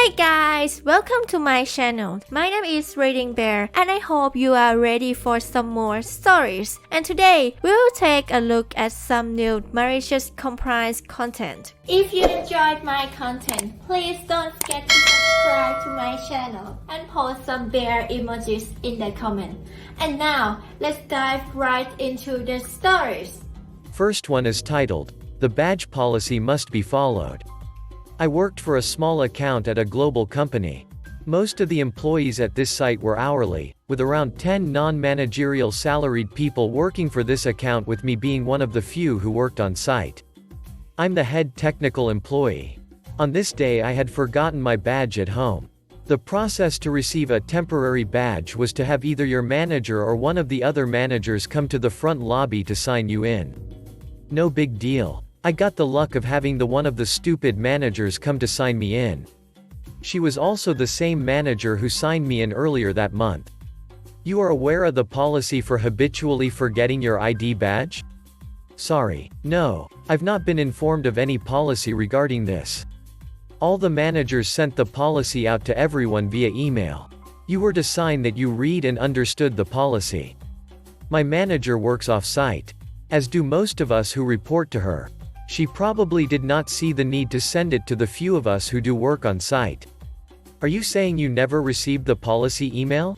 Hey guys, welcome to my channel. My name is ReadingBear and I hope you are ready for some more stories. And today, we'll take a look at some new malicious compliance content. If you enjoyed my content, please don't forget to subscribe to my channel and post some bear emojis in the comment. And now, let's dive right into the stories. First one is titled, "The Badge Policy Must Be Followed." I worked for a small account at a global company. Most of the employees at this site were hourly, with around 10 non-managerial salaried people working for this account, with me being one of the few who worked on site. I'm the head technical employee. On this day I had forgotten my badge at home. The process to receive a temporary badge was to have either your manager or one of the other managers come to the front lobby to sign you in. No big deal. I got the luck of having the one of the stupid managers come to sign me in. She was also the same manager who signed me in earlier that month. You are aware of the policy for habitually forgetting your ID badge? Sorry, no, I've not been informed of any policy regarding this. All the managers sent the policy out to everyone via email. You were to sign that you read and understood the policy. My manager works off-site, as do most of us who report to her. She probably did not see the need to send it to the few of us who do work on site. Are you saying you never received the policy email?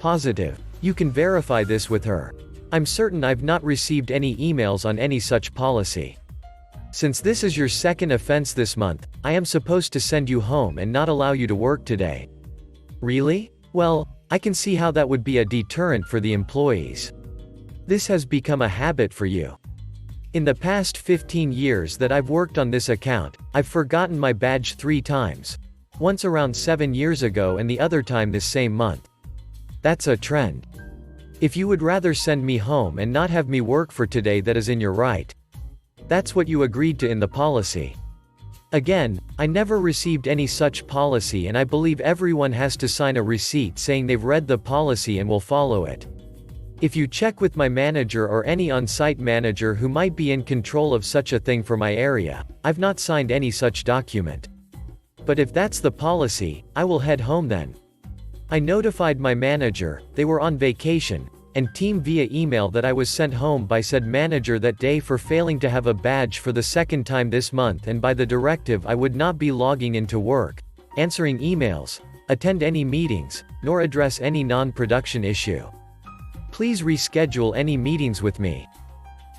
Positive. You can verify this with her. I'm certain I've not received any emails on any such policy. Since this is your second offense this month, I am supposed to send you home and not allow you to work today. Really? Well, I can see how that would be a deterrent for the employees. This has become a habit for you. In the past 15 years that I've worked on this account, I've forgotten my badge 3 times. Once around 7 years ago and the other time this same month. That's a trend. If you would rather send me home and not have me work for today, that is in your right. That's what you agreed to in the policy. Again, I never received any such policy, and I believe everyone has to sign a receipt saying they've read the policy and will follow it. If you check with my manager or any on-site manager who might be in control of such a thing for my area, I've not signed any such document. But if that's the policy, I will head home then. I notified my manager, they were on vacation, and team via email that I was sent home by said manager that day for failing to have a badge for the second time this month, and by the directive I would not be logging into work, answering emails, attend any meetings, nor address any non-production issue. Please reschedule any meetings with me.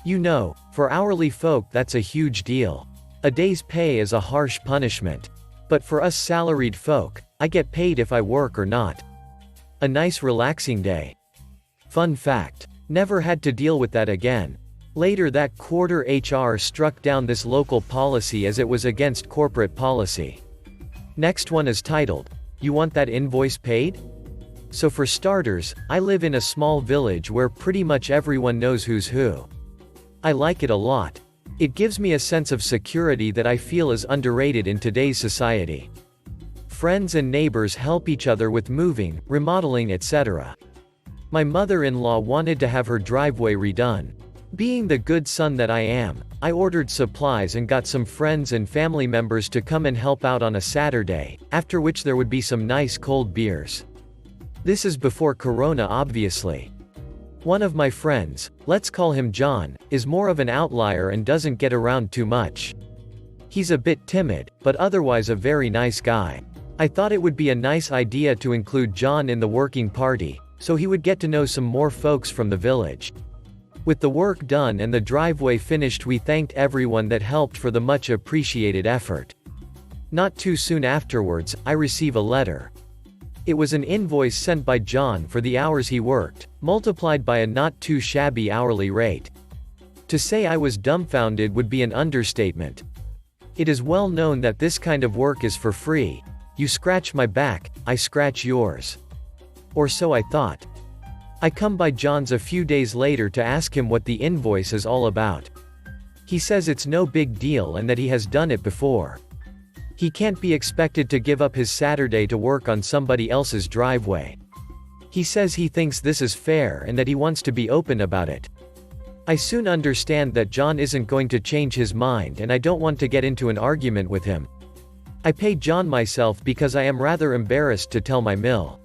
You know, for hourly folk that's a huge deal. A day's pay is a harsh punishment. But for us salaried folk, I get paid if I work or not. A nice relaxing day. Fun fact. Never had to deal with that again. Later that quarter HR struck down this local policy as it was against corporate policy. Next one is titled, "You Want That Invoice Paid?" So for starters, I live in a small village where pretty much everyone knows who's who. I like it a lot. It gives me a sense of security that I feel is underrated in today's society. Friends and neighbors help each other with moving, remodeling, etc. My mother-in-law wanted to have her driveway redone. Being the good son that I am, I ordered supplies and got some friends and family members to come and help out on a Saturday, after which there would be some nice cold beers. This is before Corona, obviously. One of my friends, let's call him John, is more of an outlier and doesn't get around too much. He's a bit timid, but otherwise a very nice guy. I thought it would be a nice idea to include John in the working party, so he would get to know some more folks from the village. With the work done and the driveway finished, we thanked everyone that helped for the much appreciated effort. Not too soon afterwards, I receive a letter. It was an invoice sent by John for the hours he worked, multiplied by a not too shabby hourly rate. To say I was dumbfounded would be an understatement. It is well known that this kind of work is for free. You scratch my back, I scratch yours. Or so I thought. I come by John's a few days later to ask him what the invoice is all about. He says it's no big deal and that he has done it before. He can't be expected to give up his Saturday to work on somebody else's driveway. He says he thinks this is fair and that he wants to be open about it. I soon understand that John isn't going to change his mind, and I don't want to get into an argument with him. I pay John myself because I am rather embarrassed to tell my mill.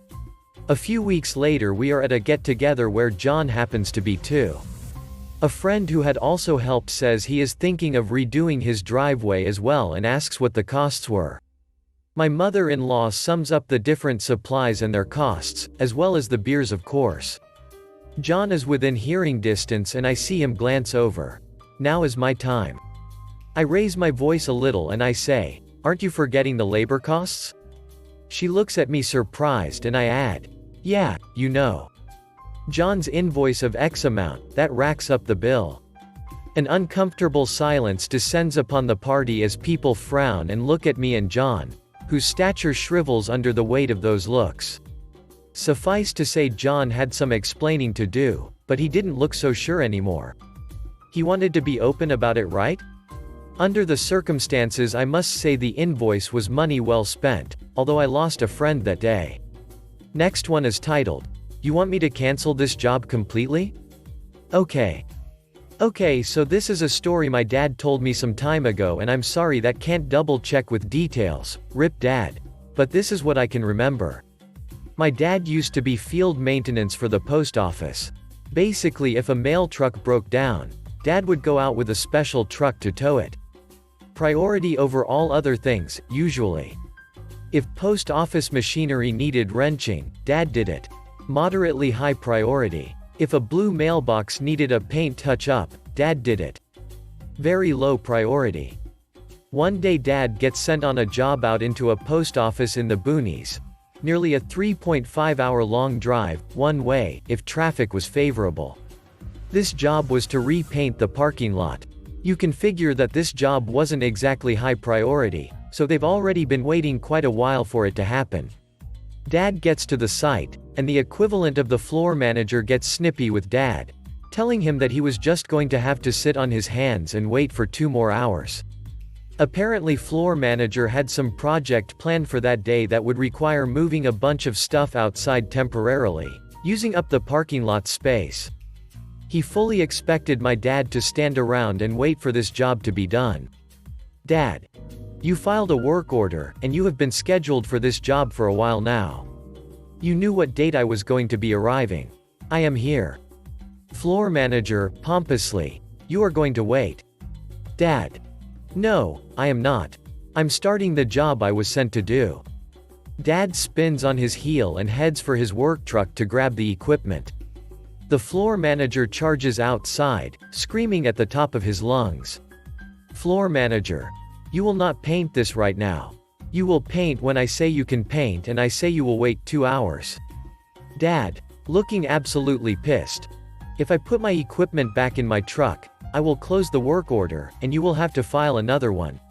A few weeks later we are at a get-together where John happens to be too. A friend who had also helped says he is thinking of redoing his driveway as well and asks what the costs were. My mother-in-law sums up the different supplies and their costs, as well as the beers of course. John is within hearing distance and I see him glance over. Now is my time. I raise my voice a little and I say, "Aren't you forgetting the labor costs?" She looks at me surprised and I add, "Yeah, you know. John's invoice of X amount, that racks up the bill." An uncomfortable silence descends upon the party as people frown and look at me and John, whose stature shrivels under the weight of those looks. Suffice to say John had some explaining to do, but he didn't look so sure anymore. He wanted to be open about it, right? Under the circumstances I must say the invoice was money well spent, although I lost a friend that day. Next one is titled, "You want me to cancel this job completely?" Okay, so this is a story my dad told me some time ago and I'm sorry that can't double check with details, rip dad. But this is what I can remember. My dad used to be field maintenance for the post office. Basically if a mail truck broke down, dad would go out with a special truck to tow it. Priority over all other things, usually. If post office machinery needed wrenching, dad did it. Moderately high priority. If a blue mailbox needed a paint touch-up, dad did it. Very low priority. One day dad gets sent on a job out into a post office in the boonies. Nearly a 3.5-hour-long drive, one way, if traffic was favorable. This job was to repaint the parking lot. You can figure that this job wasn't exactly high priority, so they've already been waiting quite a while for it to happen. Dad gets to the site, and the equivalent of the floor manager gets snippy with dad, telling him that he was just going to have to sit on his hands and wait for 2 more hours. Apparently floor manager had some project planned for that day that would require moving a bunch of stuff outside temporarily, using up the parking lot space. He fully expected my dad to stand around and wait for this job to be done. "Dad, you filed a work order, and you have been scheduled for this job for a while now. You knew what date I was going to be arriving. I am here." Floor manager, pompously, "You are going to wait." "Dad. No, I am not. I'm starting the job I was sent to do." Dad spins on his heel and heads for his work truck to grab the equipment. The floor manager charges outside, screaming at the top of his lungs. Floor manager, "You will not paint this right now. You will paint when I say you can paint and I say you will wait 2 hours." Dad, looking absolutely pissed. "If I put my equipment back in my truck, I will close the work order, and you will have to file another one."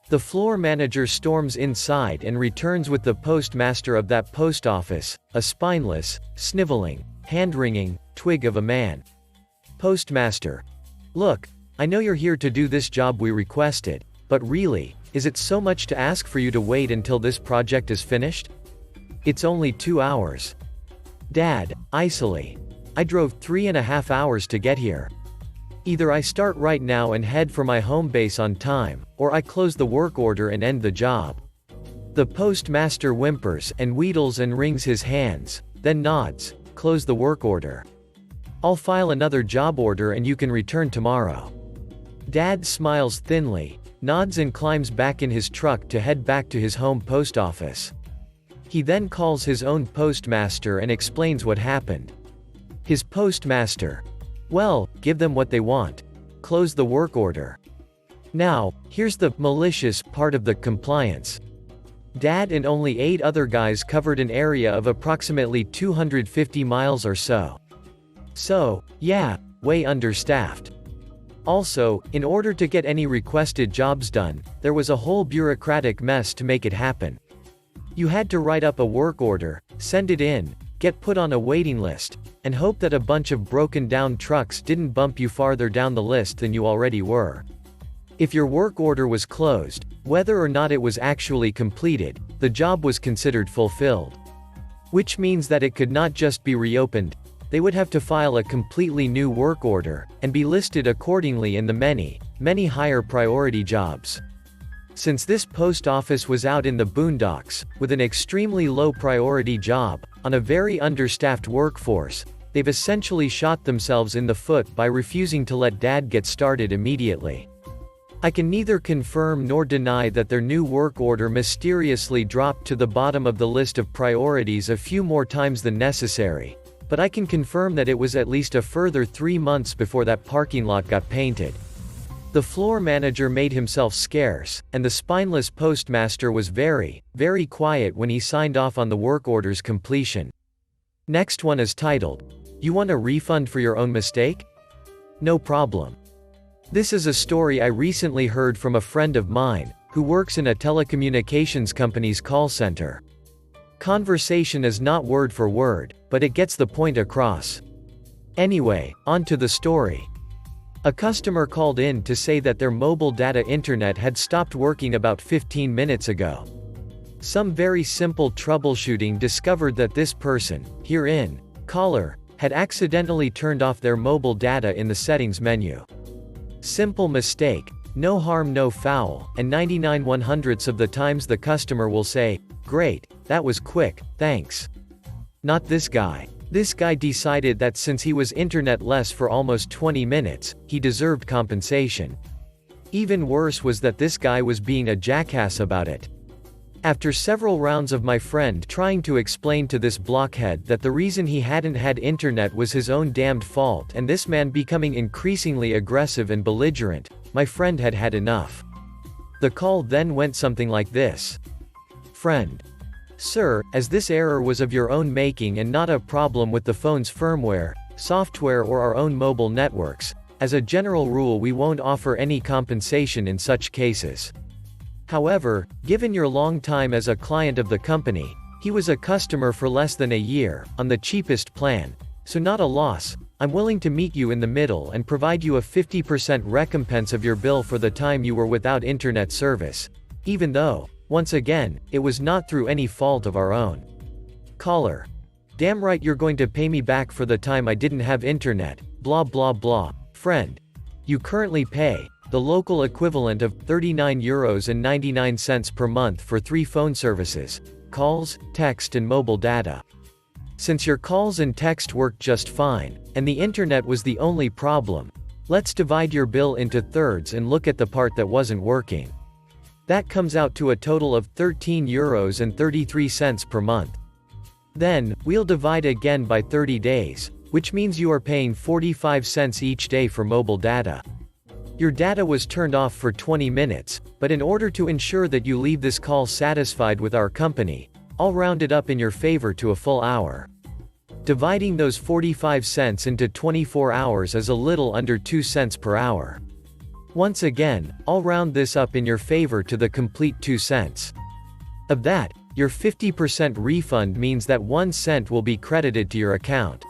The floor manager storms inside and returns with the postmaster of that post office, a spineless, sniveling, hand-wringing twig of a man. Postmaster, "Look, I know you're here to do this job we requested, but really, is it so much to ask for you to wait until this project is finished? It's only 2 hours. Dad, icily. I drove 3.5 hours to get here. Either I start right now and head for my home base on time, or I close the work order and end the job." The postmaster whimpers and wheedles and wrings his hands, then nods. "Close the work order. I'll file another job order and you can return tomorrow." Dad smiles thinly, nods and climbs back in his truck to head back to his home post office. He then calls his own postmaster and explains what happened. His postmaster, "Well, give them what they want. Close the work order." Now, here's the malicious part of the compliance. Dad and only 8 other guys covered an area of approximately 250 miles or so. So, yeah, way understaffed. Also, in order to get any requested jobs done, there was a whole bureaucratic mess to make it happen. You had to write up a work order, send it in, get put on a waiting list, and hope that a bunch of broken down trucks didn't bump you farther down the list than you already were. If your work order was closed, whether or not it was actually completed, the job was considered fulfilled. Which means that it could not just be reopened, they would have to file a completely new work order, and be listed accordingly in the many, many higher priority jobs. Since this post office was out in the boondocks, with an extremely low priority job, on a very understaffed workforce, they've essentially shot themselves in the foot by refusing to let Dad get started immediately. I can neither confirm nor deny that their new work order mysteriously dropped to the bottom of the list of priorities a few more times than necessary, but I can confirm that it was at least a further 3 months before that parking lot got painted. The floor manager made himself scarce, and the spineless postmaster was very, very quiet when he signed off on the work order's completion. Next one is titled, "You Want a Refund for Your Own Mistake?" No problem. This is a story I recently heard from a friend of mine, who works in a telecommunications company's call center. Conversation is not word for word, but it gets the point across. Anyway, on to the story. A customer called in to say that their mobile data internet had stopped working about 15 minutes ago. Some very simple troubleshooting discovered that this person, herein, caller, had accidentally turned off their mobile data in the settings menu. Simple mistake, no harm no foul, and 99/100ths of the times the customer will say, "Great, that was quick, thanks." Not this guy. This guy decided that since he was internet-less for almost 20 minutes, he deserved compensation. Even worse was that this guy was being a jackass about it. After several rounds of my friend trying to explain to this blockhead that the reason he hadn't had internet was his own damned fault and this man becoming increasingly aggressive and belligerent, my friend had had enough. The call then went something like this. Friend. Sir, as this error was of your own making and not a problem with the phone's firmware, software or our own mobile networks, as a general rule we won't offer any compensation in such cases. However, given your long time as a client of the company, he was a customer for less than a year, on the cheapest plan, so not a loss, I'm willing to meet you in the middle and provide you a 50% recompense of your bill for the time you were without internet service, even though, once again, it was not through any fault of our own. Caller. Damn right you're going to pay me back for the time I didn't have internet, blah blah blah. Friend. You currently pay the local equivalent of €39.99 per month for 3 phone services, calls, text and mobile data. Since your calls and text worked just fine, and the internet was the only problem, let's divide your bill into thirds and look at the part that wasn't working. That comes out to a total of €13.33 per month. Then, we'll divide again by 30 days, which means you are paying 45 cents each day for mobile data. Your data was turned off for 20 minutes, but in order to ensure that you leave this call satisfied with our company, I'll round it up in your favor to a full hour. Dividing those 45 cents into 24 hours is a little under 2 cents per hour. Once again, I'll round this up in your favor to the complete 2 cents. Of that, your 50% refund means that 1 cent will be credited to your account.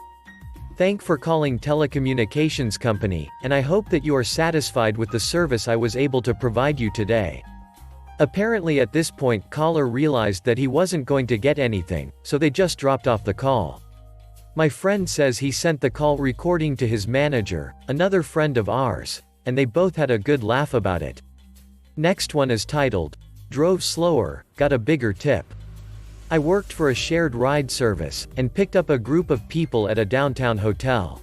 Thank for calling telecommunications company, and I hope that you are satisfied with the service I was able to provide you today. Apparently at this point caller realized that he wasn't going to get anything, so they just dropped off the call. My friend says he sent the call recording to his manager, another friend of ours, and they both had a good laugh about it. Next one is titled, Drove Slower, Got a Bigger Tip. I worked for a shared ride service, and picked up a group of people at a downtown hotel.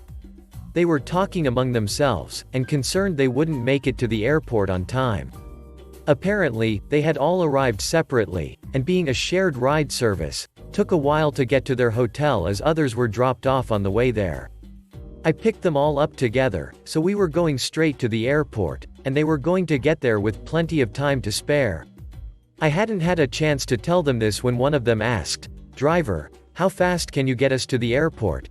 They were talking among themselves, and concerned they wouldn't make it to the airport on time. Apparently, they had all arrived separately, and being a shared ride service, took a while to get to their hotel as others were dropped off on the way there. I picked them all up together, so we were going straight to the airport, and they were going to get there with plenty of time to spare. I hadn't had a chance to tell them this when one of them asked, "Driver, how fast can you get us to the airport?"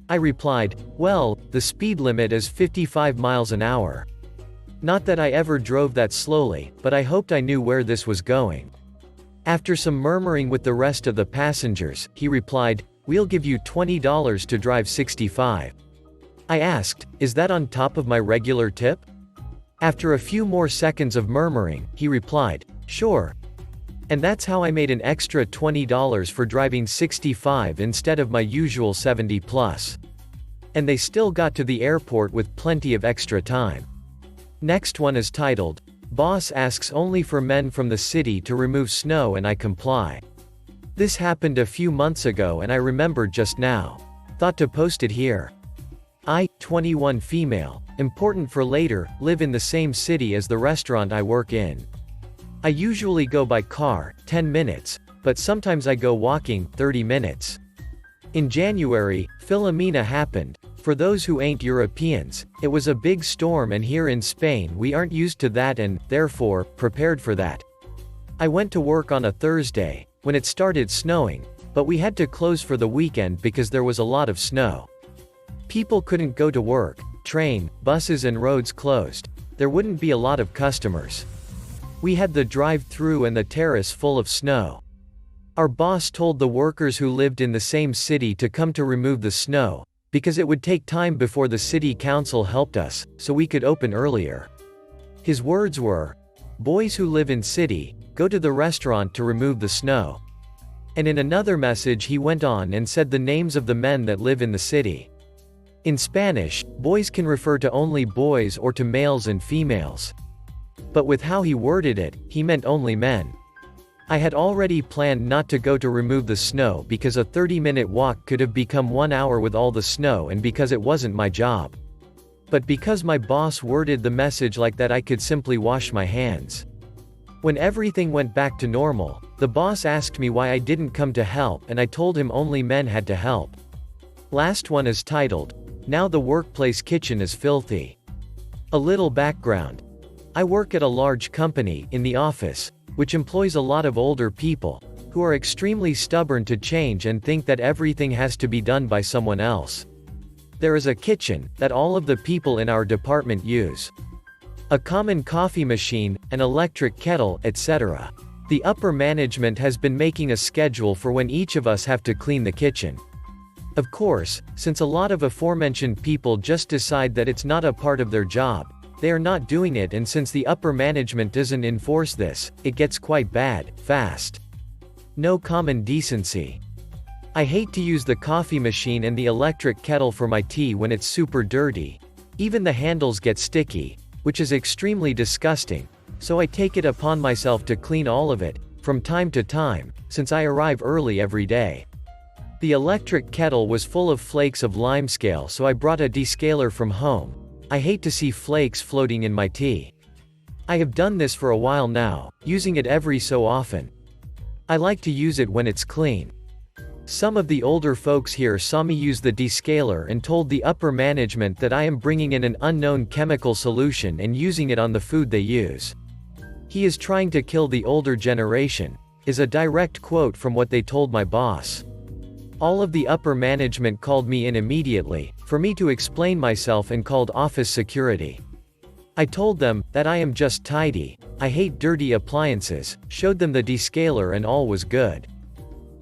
I replied, "Well, the speed limit is 55 miles an hour. Not that I ever drove that slowly, but I hoped I knew where this was going." After some murmuring with the rest of the passengers, he replied, "We'll give you $20 to drive 65. I asked, "Is that on top of my regular tip?" After a few more seconds of murmuring, he replied, "Sure." And that's how I made an extra $20 for driving 65 instead of my usual 70 plus. And they still got to the airport with plenty of extra time. Next one is titled, Boss asks only for men from the city to remove snow and I comply. This happened a few months ago and I remembered just now. Thought to post it here. I, 21 female, important for later, live in the same city as the restaurant I work in. I usually go by car, 10 minutes, but sometimes I go walking, 30 minutes. In January, Philomena happened. For those who ain't Europeans, it was a big storm and here in Spain we aren't used to that and, therefore, prepared for that. I went to work on a Thursday, when it started snowing, but we had to close for the weekend because there was a lot of snow. People couldn't go to work, train, buses and roads closed. There wouldn't be a lot of customers. We had the drive-through and the terrace full of snow. Our boss told the workers who lived in the same city to come to remove the snow, because it would take time before the city council helped us, so we could open earlier. His words were, "Boys who live in city, go to the restaurant to remove the snow." And in another message he went on and said the names of the men that live in the city. In Spanish, boys can refer to only boys or to males and females. But with how he worded it, he meant only men. I had already planned not to go to remove the snow because a 30-minute walk could have become 1 hour with all the snow and because it wasn't my job. But because my boss worded the message like that I could simply wash my hands. When everything went back to normal, the boss asked me why I didn't come to help and I told him only men had to help. Last one is titled, "Now the workplace kitchen is filthy." A little background. I work at a large company, in the office, which employs a lot of older people, who are extremely stubborn to change and think that everything has to be done by someone else. There is a kitchen, that all of the people in our department use. A common coffee machine, an electric kettle, etc. The upper management has been making a schedule for when each of us have to clean the kitchen. Of course, since a lot of aforementioned people just decide that it's not a part of their job, they are not doing it, and since the upper management doesn't enforce this, it gets quite bad, fast. No common decency. I hate to use the coffee machine and the electric kettle for my tea when it's super dirty. Even the handles get sticky, which is extremely disgusting, so I take it upon myself to clean all of it, from time to time, since I arrive early every day. The electric kettle was full of flakes of limescale, so I brought a descaler from home. I hate to see flakes floating in my tea. I have done this for a while now, using it every so often. I like to use it when it's clean. Some of the older folks here saw me use the descaler and told the upper management that I am bringing in an unknown chemical solution and using it on the food they use. "He is trying to kill the older generation," is a direct quote from what they told my boss. All of the upper management called me in immediately, for me to explain myself, and called office security. I told them that I am just tidy, I hate dirty appliances, showed them the descaler and all was good.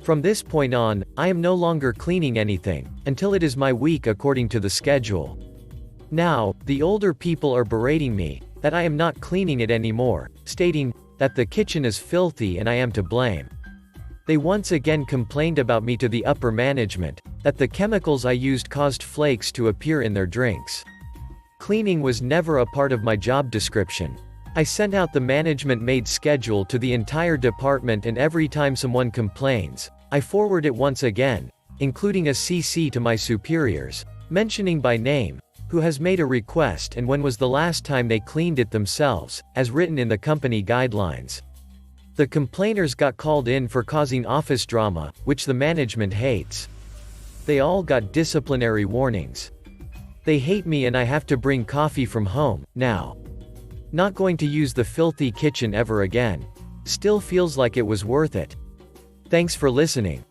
From this point on, I am no longer cleaning anything, until it is my week according to the schedule. Now, the older people are berating me, that I am not cleaning it anymore, stating that the kitchen is filthy and I am to blame. They once again complained about me to the upper management, that the chemicals I used caused flakes to appear in their drinks. Cleaning was never a part of my job description. I sent out the management-made schedule to the entire department, and every time someone complains, I forward it once again, including a CC to my superiors, mentioning by name, who has made a request and when was the last time they cleaned it themselves, as written in the company guidelines. The complainers got called in for causing office drama, which the management hates. They all got disciplinary warnings. They hate me and I have to bring coffee from home, now. Not going to use the filthy kitchen ever again. Still feels like it was worth it. Thanks for listening.